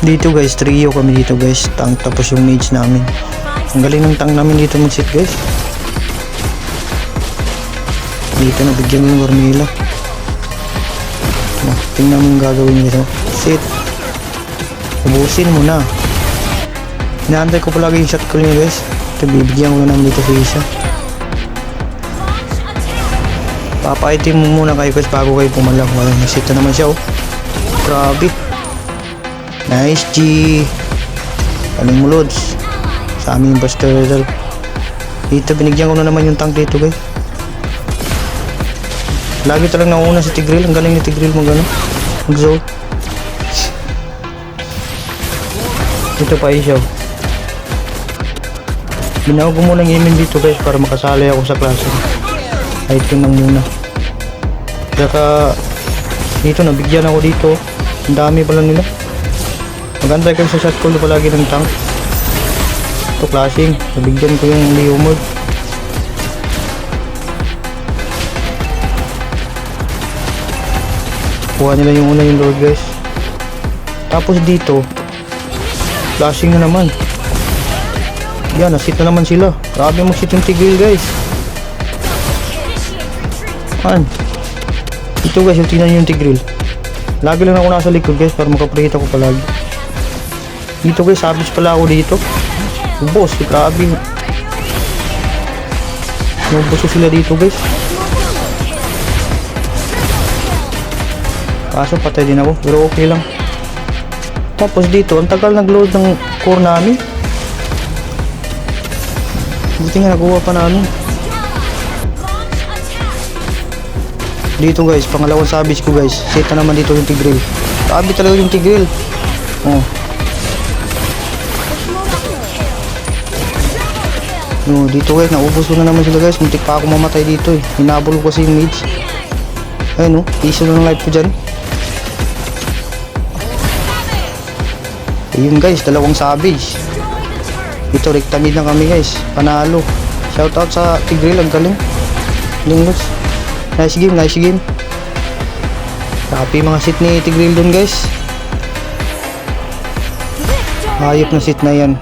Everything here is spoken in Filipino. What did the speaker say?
Dito guys, trio kami dito guys, tank tapos yung mage namin. Ang galing ng tank namin dito mag-sit guys. Dito nabigyan mo ng Gormila. Tingnan mo yung gagawin dito. Sit. Ubusin mo na. Inaantay ko palagi yung shot ko niya guys. Ito bibigyan ko na naman dito sa isa. Papaitim mo muna kayo guys bago kayo pumalang. Nag-sit na naman siya oh. Grabe. Nice G. Aling mo loads. Sa aming burst turtle. Dito binigyan ko na naman yung tank dito guys. Lagi talagang nauna si Tigreal. Ang galing ni Tigreal mag ano, mag-zone. Ito pa isyaw. Binago ko muna ng imin dito guys para makasali ako sa klase. Item lang muna. Saka dito nabigyan ako dito. Ang dami pala nila. Maganda kayo sa shot call palagi ng tank. Ito klaseng. Nabigyan ko yung Leo mode. Kuha nila yung una yung Lord guys. Tapos dito flashing na naman. Yan, nasit na naman sila. Grabe mo sit yung Tigreal guys. Man. Ito guys, yung tingnan yung Tigreal. Lagi lang ako nasa likod guys para makaprehit ako palagi. Dito guys, savage pala ako dito. Ubos, grabe. Ubos sila dito guys. Kaso patay din ako, pero okay lang. Tapos dito, ang tagal nag-load ng core namin. Buti nga nakuha pa namin. Dito guys, pangalawang savage ko guys. Set na naman dito yung Tigreal. Grabe talaga yung Tigreal. Oh. No, dito guys, naubos ko na naman sila guys. Muntik pa ako mamatay dito eh. Hinabol ko kasi yung mage. Ayun no, isa na ng life ko dyan. Ayun guys, dalawang savage. Ito, rekta mid na kami guys. Panalo. Shoutout sa Tigreal, ang galing. Lingos. Nice game, nice game. Happy mga sit ni Tigreal dun guys. Hayop na sit na yan.